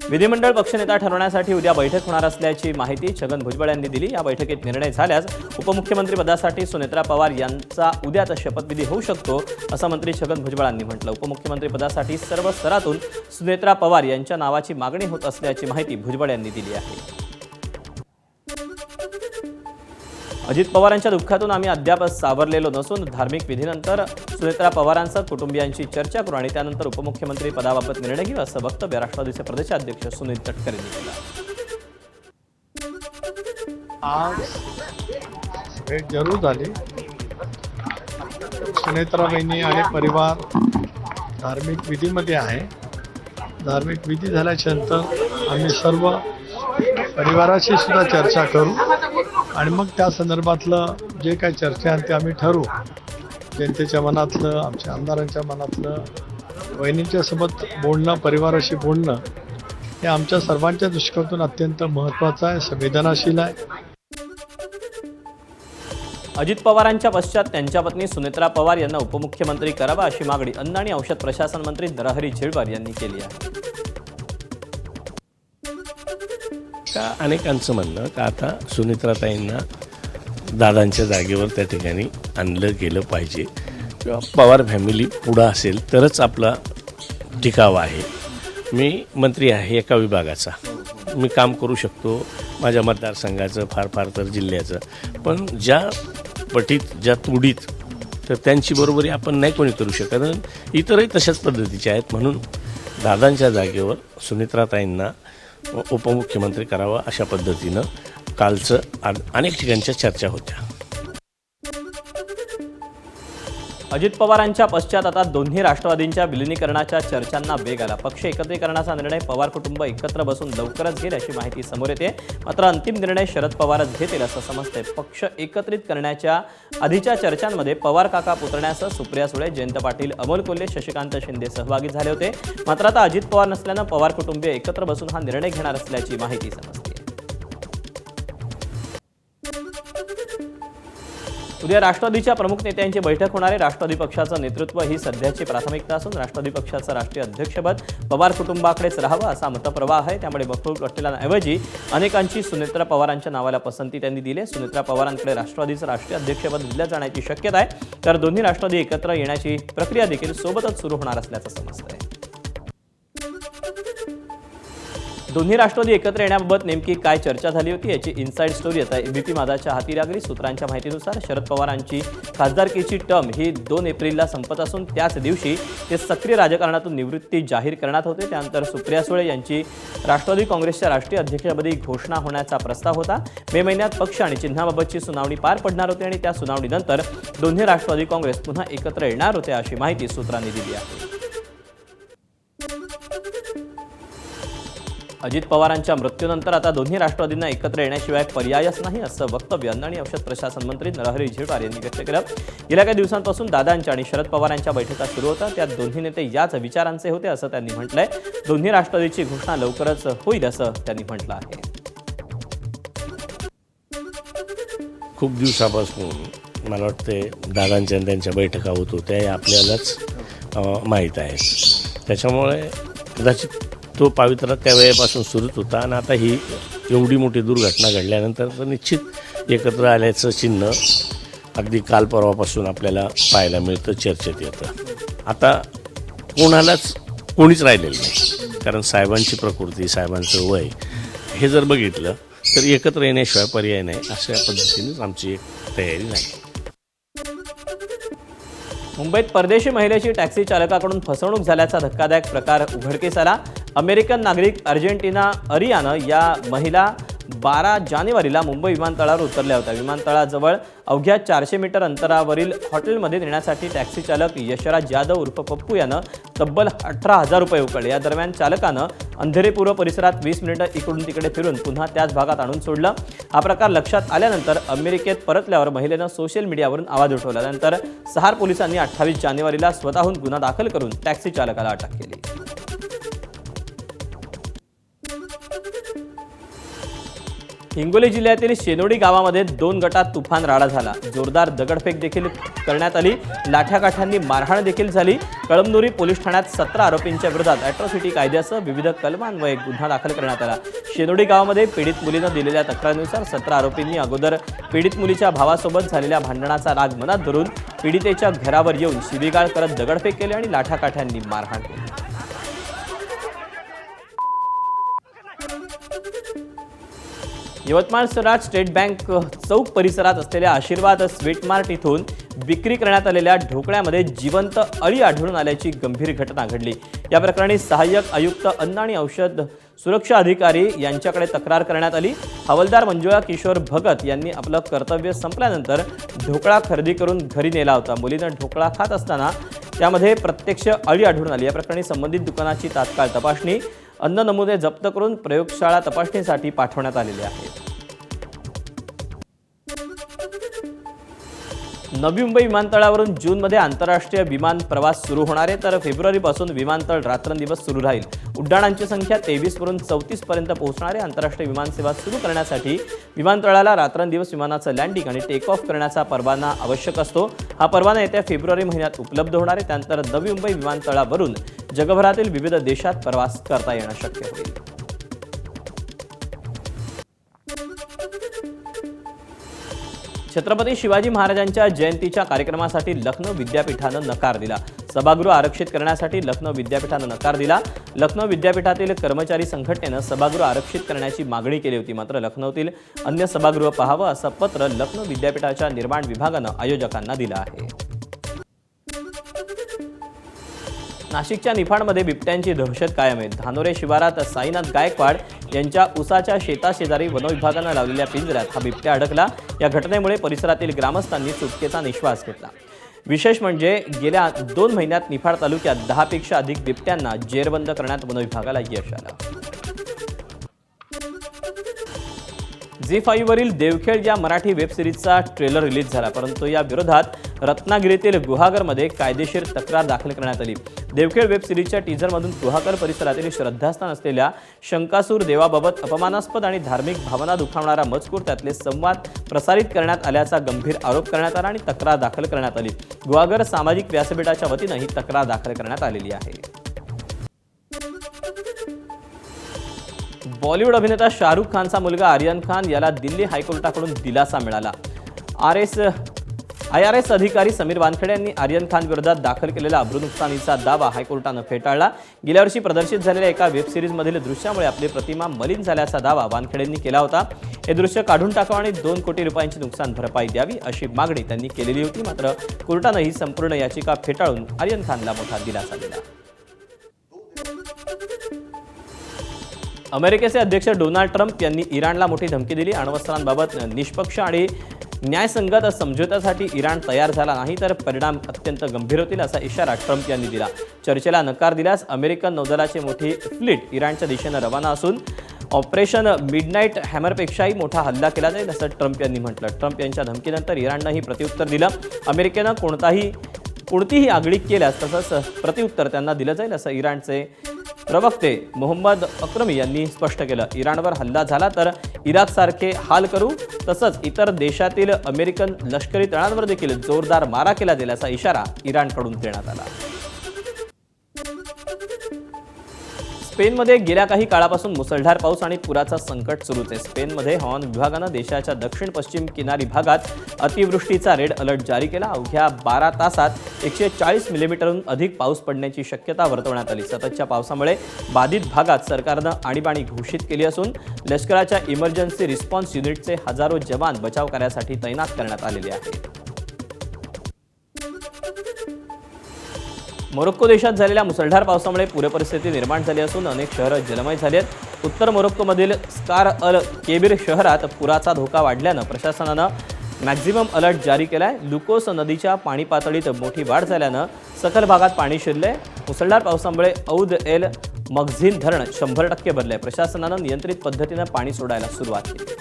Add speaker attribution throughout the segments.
Speaker 1: विधिमंडळ पक्षनेता ठरवण्यासाठी उद्या बैठक होणार असल्याची माहिती छगन भुजबळ यांनी दिली। या बैठकीत निर्णय झाल्यास उपमुख्यमंत्री पदासाठी सुनेत्रा पवार यांचा उद्याच शपथविधी होऊ शकतो, असं मंत्री छगन भुजबळ यांनी म्हटलं। उपमुख्यमंत्री पदासाठी सर्व स्तरातून सुनेत्रा पवार यांच्या नावाची मागणी होत असल्याची माहिती भुजबळ यांनी दिली आहे। अजित पवारांच्या दुःखातून आम्ही अद्याप सावरलेलो नसून धार्मिक विधीनंतर सुनेत्रा पवारांच्या कुटुंबियांची चर्चा करू आणि त्यानंतर उपमुख्यमंत्री पदाबाबत निर्णय घेऊ, असं वक्तव्य राष्ट्रवादीचे प्रदेशाध्यक्ष सुनील तटकरे यांनी केलं।
Speaker 2: आज भेट जरूर झाली। सुनेत्रा बहिणी आणि परिवार धार्मिक विधीमध्ये आहे। धार्मिक विधी झाल्याच्या नंतर आम्ही सर्व परिवाराशी सुद्धा चर्चा करू आणि मग त्या संदर्भातलं जे काही चर्चा आहे ते आम्ही ठरवू। जनतेच्या मनातलं, आमच्या आमदारांच्या मनातलं, बहिणींच्या सोबत बोलणं, परिवाराशी बोलणं हे आमच्या सर्वांच्या दृष्टिकोनातून अत्यंत महत्त्वाचं आहे, संवेदनशील आहे।
Speaker 1: अजित पवारांच्या पश्चात त्यांच्या पत्नी सुनेत्रा पवार यांना उपमुख्यमंत्री करावा, अशी मागणी अन्न आणि औषध प्रशासन मंत्री नरहरी झिरवाळ यांनी केली आहे।
Speaker 3: का अनेकांचं म्हणणं का आता सुनेत्राताईंना दादांच्या जागेवर त्या ठिकाणी आणलं गेलं पाहिजे किंवा पवार फॅमिली पुढं असेल तरच आपला टिकाव आहे। मी मंत्री आहे एका विभागाचा, मी काम करू शकतो माझ्या मतदारसंघाचं, फार फार तर जिल्ह्याचं, पण ज्या पटीत ज्या तुडीत तर त्यांची बरोबरी आपण नाही कोणी करू शकत। इतरही तशाच पद्धतीचे आहेत, म्हणून दादांच्या जागेवर सुनेत्राताईंना उपमुख्यमंत्री करावा अशा पद्धतीनं कालचं अनेक ठिकाणच्या चर्चा होत्या।
Speaker 1: अजित पवारांच्या पश्चात आता दोन्ही राष्ट्रवादींच्या विलिनीकरणाच्या चर्चांना वेग आला। पक्ष एकत्रीकरणाचा निर्णय पवार कुटुंब एकत्र बसून लवकरच घेईल अशी माहिती समोर येते, मात्र अंतिम निर्णय शरद पवारच घेतील असं समजते। पक्ष एकत्रित करण्याच्या आधीच्या चर्चांमध्ये पवार काका पुतण्यासह सुप्रिया सुळे, जयंत पाटील, अमोल कोल्हे, शशिकांत शिंदे सहभागी झाले होते, मात्र आता अजित पवार नसल्यानं पवार कुटुंबीय एकत्र बसून हा निर्णय घेणार असल्याची माहिती समजते। उद्या राष्ट्रवादीच्या प्रमुख नेत्यांची बैठक होणार आहे। राष्ट्रवादी पक्षाचं नेतृत्व ही सध्याची प्राथमिकता असून राष्ट्रवादी पक्षाचं राष्ट्रीय अध्यक्षपद पवार कुटुंबाकडेच राहावं असा मतप्रवाह आहे। त्यामुळे बखूल पटेलांऐवजी अनेकांची सुनेत्रा पवारांच्या नावाला पसंती त्यांनी दिली आहे। सुनेत्रा पवारांकडे राष्ट्रवादीचं राष्ट्रीय अध्यक्षपद दिलं जाण्याची शक्यता आहे, तर दोन्ही राष्ट्रवादी एकत्र येण्याची प्रक्रिया देखील सोबतच सुरू होणार असल्याचं समजतंय। दोन्ही राष्ट्रवादी एकत्र येण्याबाबत नेमकी काय चर्चा झाली होती याची इनसाइड स्टोरी आता एबीपी माझाच्या हाती लागली। सूत्रांच्या माहितीनुसार शरद पवारांची खासदारकीची टर्म ही 2 एप्रिलला संपत असून त्याच दिवशी ते सक्रिय राजकारणातून निवृत्ती जाहीर करण्यात होते। त्यानंतर सुप्रिया सुळे यांची राष्ट्रवादी काँग्रेसच्या राष्ट्रीय अध्यक्षपदी घोषणा होण्याचा प्रस्ताव होता। मे महिन्यात पक्ष आणि चिन्हाबाबतची सुनावणी पार पडणार होती आणि त्या सुनावणीनंतर दोन्ही राष्ट्रवादी काँग्रेस पुन्हा एकत्र येणार होते अशी माहिती सूत्रांनी दिली आहे। अजित पवारांच्या मृत्यूनंतर आता दोन्ही राष्ट्रवादींना एकत्र येण्याशिवाय पर्यायच नाही, असं वक्तव्य अन्न आणि औषध प्रशासन मंत्री नरहरी झिरवाळ यांनी व्यक्त केलं। गेल्या काही दिवसांपासून दादांच्या आणि शरद पवारांच्या बैठका सुरू होत्या, त्यात दोन्ही नेते याच विचारांचे होते असं त्यांनी म्हटलंय। दोन्ही राष्ट्रवादीची घोषणा लवकरच होईल असं त्यांनी म्हटलं आहे।
Speaker 3: खूप दिवसापासून मला वाटते दादांच्या त्यांच्या बैठका होत होत्या हे आपल्यालाच माहीत आहे। त्याच्यामुळे कदाचित तो पावित्रा त्या वेळेपासून सुरूच होता आणि आता ही एवढी मोठी दुर्घटना घडल्यानंतर तर निश्चित एकत्र आल्याचं चिन्ह अगदी काल परवापासून आपल्याला पाहायला मिळतं, चर्चेत येतं। आता कोणीच राहिलेलं नाही, कारण साहेबांची प्रकृती, साहेबांचं वय हे जर बघितलं तर एकत्र येण्याशिवाय पर्याय नाही, अशा पद्धतीनेच आमची एक तयारी नाही।
Speaker 1: मुंबईत परदेशी महिलेची टॅक्सी चालकाकडून फसवणूक झाल्याचा धक्कादायक प्रकार उघडकीस आला। अमेरिकन नागरिक अर्जेंटिना अरियानं या महिला 12 जानेवारीला मुंबई विमानतळावर उतरल्या होत्या। विमानतळाजवळ अवघ्या 400 मीटर अंतरावरील हॉटेलमध्ये नेण्यासाठी टॅक्सी चालक यशराज यादव उर्फ पप्पू यानं तब्बल 18,000 रुपये उकळले। या दरम्यान चालकानं अंधेरीपूर्व परिसरात 20 मिनिटं इकडून तिकडे फिरून पुन्हा त्याच भागात आणून सोडलं। हा प्रकार लक्षात आल्यानंतर अमेरिकेत परतल्यावर महिलेनं सोशल मीडियावरून आवाज उठवला। त्यानंतर सहार पोलिसांनी 28 जानेवारीला स्वतःहून गुन्हा दाखल करून टॅक्सी चालकाला अटक केली। हिंगोली जिल्ह्यातील शेनोडी गावामध्ये 2 गटात तुफान राडा झाला. जोरदार दगडफेक देखील करण्यात आली. लाठ्याकाठ्यांनी मारहाण देखील झाली. कळमनुरी पोलीस ठाण्यात 17 आरोपींच्या विरोधात अॅट्रॉसिटी कायद्यासह विविध कलमान्वये गुन्हा दाखल करण्यात आला. शेनोडी गावामध्ये पीडित मुलीनं दिलेल्या तक्रारीनुसार 17 आरोपींनी अगोदर पीडित मुलीच्या भावासोबत झालेल्या भांडणाचा राग मनात धरून पीडितेच्या घरावर येऊन शिवीगाळ करत दगडफेक केली आणि लाठ्याकाठ्यांनी मारहाण केली. यवतमाळ शहरात स्टेट बँक चौक परिसरात असलेल्या आशीर्वाद स्वीट मार्ट इथून विक्री करण्यात आलेल्या ढोकळ्यामध्ये जिवंत अळी आढळून आल्याची गंभीर घटना घडली. या प्रकरणी सहाय्यक आयुक्त अन्न आणि औषध सुरक्षा अधिकारी यांच्याकडे तक्रार करण्यात आली. हवालदार मंजुळा किशोर भगत यांनी आपलं कर्तव्य संपल्यानंतर ढोकळा खरेदी करून घरी नेला होता. मुलीनं ढोकळा खात असताना त्यामध्ये प्रत्यक्ष अळी आढळून आली. या प्रकरणी संबंधित दुकानाची तात्काळ तपासणी, अन्न नमुने जप्त करून प्रयोगशाळा तपासणीसाठी पाठवण्यात आलेले आहेत. नवी मुंबई विमानतळावरून जूनमध्ये आंतरराष्ट्रीय विमान प्रवास सुरू होणार आहे, तर फेब्रुवारीपासून विमानतळ रात्रंदिवस सुरू राहील. उड्डाणांची संख्या 23 वरून 34 पर्यंत पोहोचणार आहे. आंतरराष्ट्रीय विमानसेवा सुरू करण्यासाठी विमानतळाला रात्रंदिवस विमानाचं लँडिंग आणि टेक ऑफ करण्याचा परवाना आवश्यक असतो. हा परवाना येत्या फेब्रुवारी महिन्यात उपलब्ध होणार आहे. त्यानंतर नवी मुंबई विमानतळावरून जगभरातील विविध देशात प्रवास करता येणं शक्य होईल. छत्रपती शिवाजी महाराजांच्या जयंतीच्या कार्यक्रमासाठी लखनौ विद्यापीठानं नकार दिला. सभागृह आरक्षित करण्यासाठी लखनौ विद्यापीठानं नकार दिला. लखनौ विद्यापीठातील कर्मचारी संघटनेनं सभागृह आरक्षित करण्याची मागणी केली होती. मात्र लखनौतील अन्य सभागृह पाहावं असं पत्र लखनौ विद्यापीठाच्या निर्माण विभागानं आयोजकांना दिलं आहे. नाशिकच्या निफाडमध्ये बिबट्यांची दहशत कायम आहे. धानोरे शिवारात साईनाथ गायकवाड यांच्या उसाच्या शेताशेजारी वनविभागानं लावलेल्या पिंजऱ्यात हा बिबट्या अडकला. या घटनेमुळे परिसरातील ग्रामस्थांनी सुटकेचा निश्वास घेतला. विशेष म्हणजे गेल्या 2 महिन्यात निफाड तालुक्यात 10 पेक्षा अधिक बिबट्यांना जेरबंद करण्यात वनविभागाला यश आलं. झी5 वरील देवखेड या मराठी वेबसिरीजचा ट्रेलर रिलीज झाला, परंतु या विरोधात रत्नागिरीतील गुहागरमध्ये कायदेशीर तक्रार दाखल करण्यात आली. देवखेड वेबसिरीजच्या टीझरमधून गुहागर परिसरातील श्रद्धास्थान असलेल्या शंकासूर देवाबाबत अपमानास्पद आणि धार्मिक भावना दुखावणारा मजकूर, त्यातले संवाद प्रसारित करण्यात आल्याचा गंभीर आरोप करण्यात आला आणि तक्रार दाखल करण्यात आली. गुहागर सामाजिक व्यासपीठाच्या वतीनं ही तक्रार दाखल करण्यात आलेली आहे. बॉलिवूड अभिनेता शाहरुख खानचा मुलगा आर्यन खान याला दिल्ली हायकोर्टाकडून दिलासा मिळाला. IRS अधिकारी समीर वानखेडे यांनी आर्यन खान विरोधात दाखल केलेला अब्रूनुकसानीचा दावा हायकोर्टानं फेटाळला. गेल्या वर्षी प्रदर्शित झालेल्या एका वेबसिरीजमधील दृश्यामुळे आपली प्रतिमा मलिन झाल्याचा दावा वानखेडेंनी केला होता. हे दृश्य काढून टाकावं आणि 2 कोटी रुपयांची नुकसान भरपाई द्यावी अशी मागणी त्यांनी केलेली होती. मात्र कोर्टानं ही संपूर्ण याचिका फेटाळून आर्यन खानला मोठा दिलासा दिला. अमेरिकेचे अध्यक्ष डोनाल्ड ट्रम्प यांनी इराणला मोठी धमकी दिली. अण्वस्त्रांबाबत निष्पक्ष आणि न्यायसंगत समझोत्यासाठी इराण तयार झाला नाही तर परिणाम अत्यंत गंभीर होतील असा इशारा ट्रम्प यांनी दिला. चर्चेला नकार दिल्यास अमेरिकन नौदलाची मोठी फ्लीट इराणच्या दिशेनं रवाना असून ऑपरेशन मिडनाईट हॅमरपेक्षाही मोठा हल्ला केला जाईल असं ट्रम्प यांनी म्हटलं. ट्रम्प यांच्या धमकीनंतर इराणनंही प्रत्युत्तर दिलं. अमेरिकेनं कोणतीही आगळीक केल्यास तसंच प्रत्युत्तर त्यांना दिलं जाईल असं इराणचे प्रवक्ते मोहम्मद अक्रमी यांनी स्पष्ट केलं. इराणवर हल्ला झाला तर इराकसारखे हाल करू, तसंच इतर देशातील अमेरिकन लष्करी तळांवर देखील जोरदार मारा केला जाईल असा इशारा इराणकडून देण्यात आला. स्पेनमध्ये गेल्या काही काळापासून मुसळधार पाऊस आणि पुराचा संकट सुरूच आहे. स्पेनमध्ये हवामान विभागानं देशाच्या दक्षिण पश्चिम किनारी भागात अतिवृष्टीचा रेड अलर्ट जारी केला. अवघ्या 12 तासात 140 मिलीमीटरहून अधिक पाऊस पडण्याची शक्यता वर्तवण्यात आली. सततच्या पावसामुळे बाधित भागात सरकारनं आणीबाणी घोषित केली असून लष्कराच्या इमर्जन्सी रिस्पॉन्स युनिटचे हजारो जवान बचाव कार्यासाठी तैनात करण्यात आलेले आहेत. मोरोक्को देशात झालेल्या मुसळधार पावसामुळे पूरपरिस्थिती निर्माण झाली असून अनेक शहरं जलमय झाली आहेत. उत्तर मोरोक्कोमधील स्कार अल केबीर शहरात पुराचा धोका वाढल्यानं प्रशासनानं मॅक्झिमम अलर्ट जारी केला आहे. लुकोस नदीच्या पाणी पातळीत मोठी वाढ झाल्यानं सखल भागात पाणी शिरलंय. मुसळधार पावसामुळे औद एल मगझीन धरण 100% भरलंय. प्रशासनानं नियंत्रित पद्धतीनं पाणी सोडायला सुरुवात केली.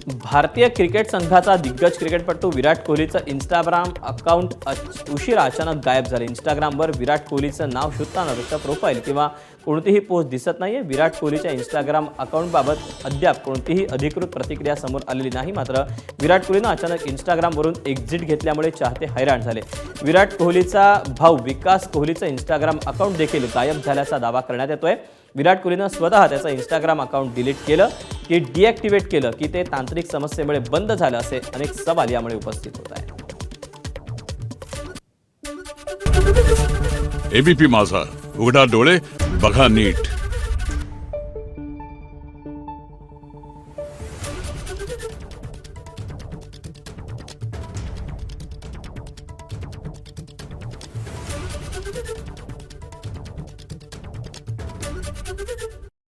Speaker 1: भारतीय क्रिकेट संघाचा दिग्गज क्रिकेटपटू विराट कोहलीचं इंस्टाग्राम अकाउंट उशिरा अचानक गायब झाले. इंस्टाग्रामवर विराट कोहलीचं नाव शोधताना त्याचं प्रोफाईल किंवा कोणतीही पोस्ट दिसत नाहीये. विराट कोहलीच्या इंस्टाग्राम अकाउंटबाबत अद्याप कोणतीही अधिकृत प्रतिक्रिया समोर आलेली नाही. मात्र विराट कोहलीनं अचानक इंस्टाग्रामवरून एक्झिट घेतल्यामुळे चाहते हैराण झाले. विराट कोहलीचा भाऊ विकास कोहलीचं इंस्टाग्राम अकाउंट देखील गायब झाल्याचा दावा करण्यात येतोय. विराट कोहलीनं स्वतः त्याचं इंस्टाग्राम अकाउंट डिलीट केलं की डिॲक्टिवेट केलं की ते तांत्रिक समस्येमुळे बंद झालं, असे अनेक सवाल यामुळे उपस्थित होत आहेत.
Speaker 4: एबीपी माझा, उघडा डोळे बघा नीट.